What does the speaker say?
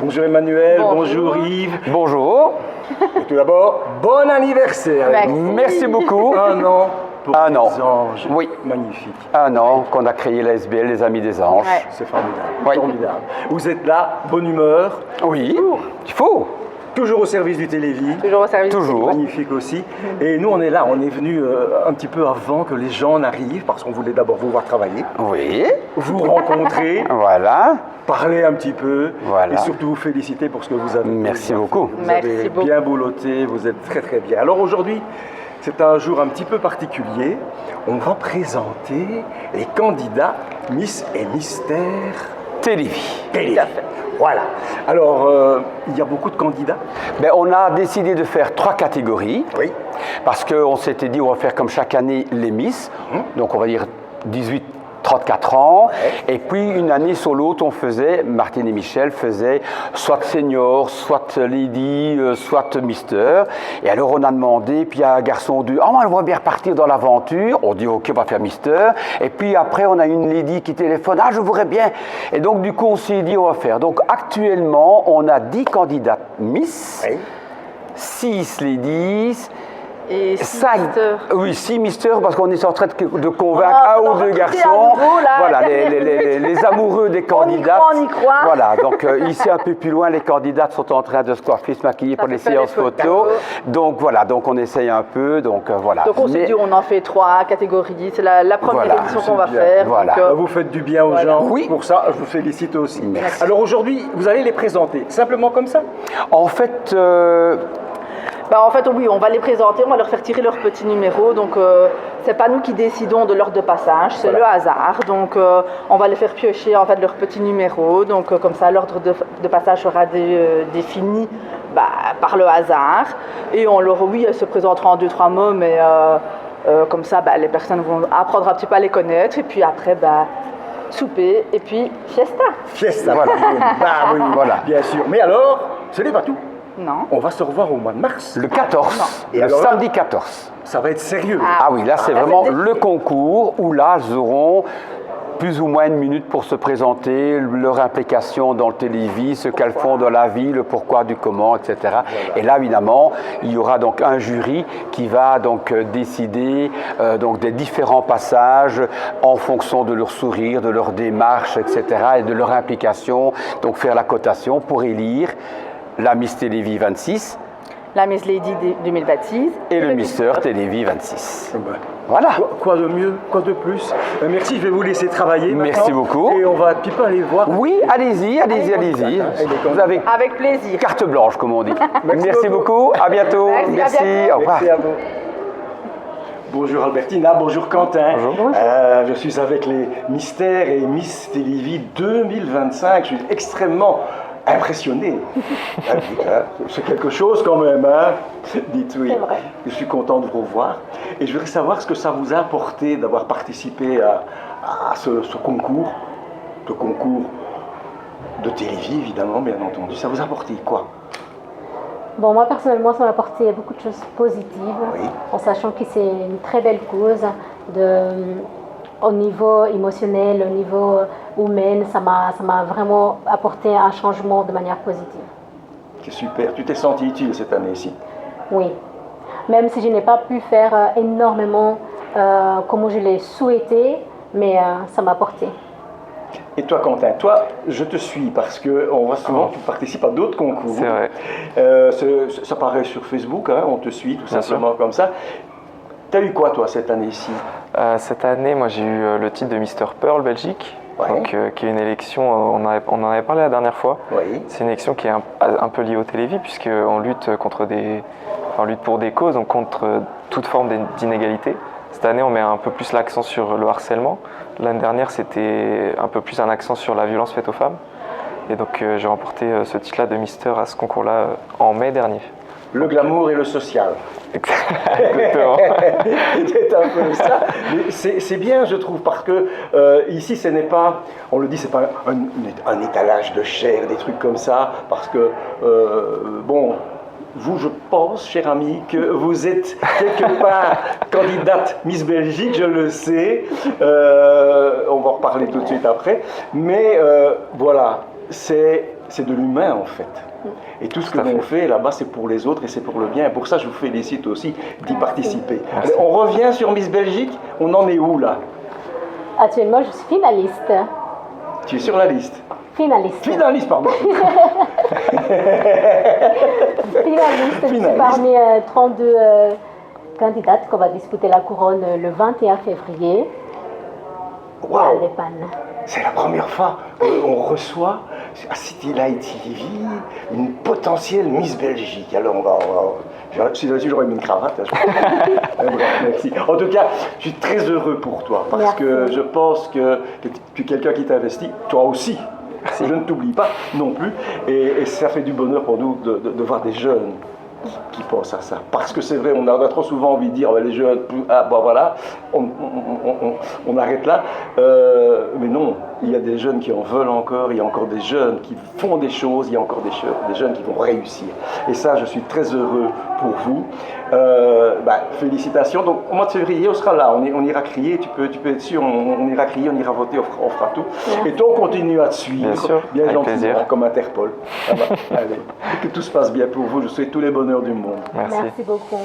Bonjour Emmanuel, bonjour Yves. Bonjour. Et tout d'abord, bon anniversaire. Merci beaucoup. Un an pour Un an. les anges. Oui. Magnifique. Un an qu'on a créé la SBL, les Amis des Anges. Ouais. C'est formidable. Oui. Formidable. Vous êtes là, bonne humeur, Oui, il faut. toujours au service du Télévis. Toujours au service. Toujours. Magnifique aussi. Et nous, on est là, on est venu un petit peu avant que les gens n'arrivent, parce qu'on voulait d'abord vous voir travailler, Oui, vous rencontrer, voilà. parler un petit peu, Voilà. et surtout vous féliciter pour ce que vous avez fait. Merci beaucoup. Vous Merci avez beaucoup. bien boulotté, vous êtes très très bien. Alors aujourd'hui, c'est un jour un petit peu particulier. On va présenter les candidats Miss et Mystère Télévis. Télévis. Tout à fait. Voilà. Alors, il y a beaucoup de candidats. Ben, on a décidé de faire 3 catégories. Oui. Parce qu'on s'était dit, on va faire comme chaque année les Miss. Donc, on va dire 18, 34 ans. Ouais. Et puis, une année sur l'autre, on faisait, Martine et Michel faisaient soit senior, soit lady, soit mister. Et alors, on a demandé, puis il y a un garçon dit, oh, on va bien repartir dans l'aventure. On dit, ok, on va faire mister. Et puis après, on a une lady qui téléphone, ah, je voudrais bien. Et donc, du coup, on s'est dit, on va faire. Donc, actuellement, on a 10 candidates Miss, Oui. 6 ladies, Et 5, Mister. oui, 6 mystères, parce qu'on est en train de convaincre Oh, un ou on deux recruter garçons. à nouveau, là, Voilà, dernière les amoureux des candidates. on y croit. Voilà, donc ici un peu plus loin, les candidates sont en train de se coiffer, se maquiller pour fait les faire séances les photos. photos. Donc voilà, donc on essaye un peu, donc voilà. Donc on s'est Mais- dit, on en fait 3 catégories. C'est la première Voilà, édition c'est qu'on va bien. faire. Voilà. Donc, Vous faites du bien aux Voilà. gens. Oui. Pour ça, je vous félicite aussi. Merci. Alors aujourd'hui, vous allez les présenter simplement comme ça. En fait, en fait, oui, on va les présenter, on va leur faire tirer leur petit numéro. Donc, c'est pas nous qui décidons de l'ordre de passage, c'est Voilà. le hasard. Donc, on va les faire piocher en fait leur petit numéro. Donc, comme ça, l'ordre de passage sera défini par le hasard. Et on leur, oui, elles se présenteront en 2-3 mots, mais comme ça, les personnes vont apprendre un petit peu à les connaître. Et puis après, souper et puis fiesta. Fiesta. Voilà. Bah oui, Voilà. bien sûr. Mais alors, ce n'est pas tout. Non. On va se revoir au mois de mars. le 14, Et le alors là- samedi 14. Ça va être sérieux. Ah. Ah oui, là c'est là, vraiment c'est le concours où là ils auront plus ou moins 1 minute pour se présenter, leur implication dans le Télévis, ce qu'elles font dans la vie, le pourquoi du comment, etc. Et là évidemment, il y aura donc un jury qui va donc décider donc des différents passages en fonction de leur sourire, de leur démarche, etc. et de leur implication, donc faire la cotation pour élire la Miss Télévis 26 La Miss Lady 2026. et le Mister Télévis 26. Ben, Voilà. quoi de mieux, quoi de plus. Merci, je vais vous laisser travailler Merci maintenant. beaucoup. Et on va un petit peu aller voir. Oui, allez-y, allez-y, allez-y. Vous avez Avec plaisir. carte blanche, comme on dit. Merci Merci beaucoup, à bientôt. Merci, à bientôt. Au revoir. Merci à vous. Bonjour Albertina, bonjour Quentin. Bonjour. Je suis avec les Mystères et Miss Télévis 2025. Je suis extrêmement impressionné. Ah oui, hein, c'est quelque chose quand même, hein. Dites oui. C'est vrai. Je suis content de vous revoir. Et je voudrais savoir ce que ça vous a apporté d'avoir participé à ce concours. Ce concours de Télévis, évidemment, bien entendu. Ça vous a apporté quoi? Bon, moi personnellement, ça m'a apporté beaucoup de choses positives, Oui. en sachant que c'est une très belle cause au niveau émotionnel, au niveau humain, ça m'a vraiment apporté un changement de manière positive. C'est super. Tu t'es senti utile cette année-ci? Oui, même si je n'ai pas pu faire énormément comme je l'ai souhaité, mais ça m'a apporté. Et toi, Quentin, toi, je te suis parce qu'on voit souvent que tu participes à d'autres concours. C'est vrai. Ça paraît sur Facebook, hein, on te suit tout Bien simplement comme ça. T'as eu quoi, toi, cette année-ci? Cette année, moi j'ai eu le titre de Mister Pearl Belgique, Ouais. donc, qui est une élection, on en avait parlé la dernière fois. Oui. C'est une élection qui est un peu liée au Télévis, puisqu'on lutte on lutte pour des causes, donc contre toute forme d'inégalité. Cette année, on met un peu plus l'accent sur le harcèlement. L'année dernière, c'était un peu plus un accent sur la violence faite aux femmes. Et donc, j'ai remporté ce titre-là de Mister à ce concours-là en mai dernier. Le glamour et le social. Exactement. C'est un peu ça. Mais c'est bien, je trouve, parce que ici, ce n'est pas, on le dit, c'est pas un étalage de chair, des trucs comme ça, parce que, bon, vous, je pense, cher ami, que vous êtes quelque part candidate Miss Belgique, je le sais. On va en reparler tout de suite après. Mais voilà, c'est c'est de l'humain en fait. Et tout ce que l'on fait là-bas, c'est pour les autres et c'est pour le bien. Et pour ça, je vous félicite aussi d'y participer. Allez, on revient sur Miss Belgique. On en est où là? Actuellement, je suis finaliste. Tu es sur la liste? Finaliste. Finaliste, pardon. Finaliste. Je suis parmi 32 candidates qu'on va disputer la couronne le 21 février. Wow. À Lepanne. C'est la première fois qu'on reçoit à City Light TV une potentielle Miss Belgique. Alors si j'aurais mis une cravate, merci. En tout cas, je suis très heureux pour toi parce merci. que je pense que tu es quelqu'un qui t'investit, toi aussi. Je ne t'oublie pas non plus et ça fait du bonheur pour nous de voir des jeunes qui pensent à ça. Parce que c'est vrai, on a trop souvent envie de dire les jeunes, voilà, on arrête là. Mais non, il y a des jeunes qui en veulent encore, il y a encore des jeunes qui font des choses, il y a encore des jeunes qui vont réussir. Et ça, je suis très heureux pour vous. Félicitations. Donc au mois de février, on sera là, on ira crier, tu peux être sûr, on ira crier, on ira voter, on fera tout. Et toi, on continue à te suivre, bien avec gentiment, plaisir. Comme Interpol. Ça va. Allez. Et que tout se passe bien pour vous, je vous souhaite tous les bonheurs du monde. Merci. Merci beaucoup.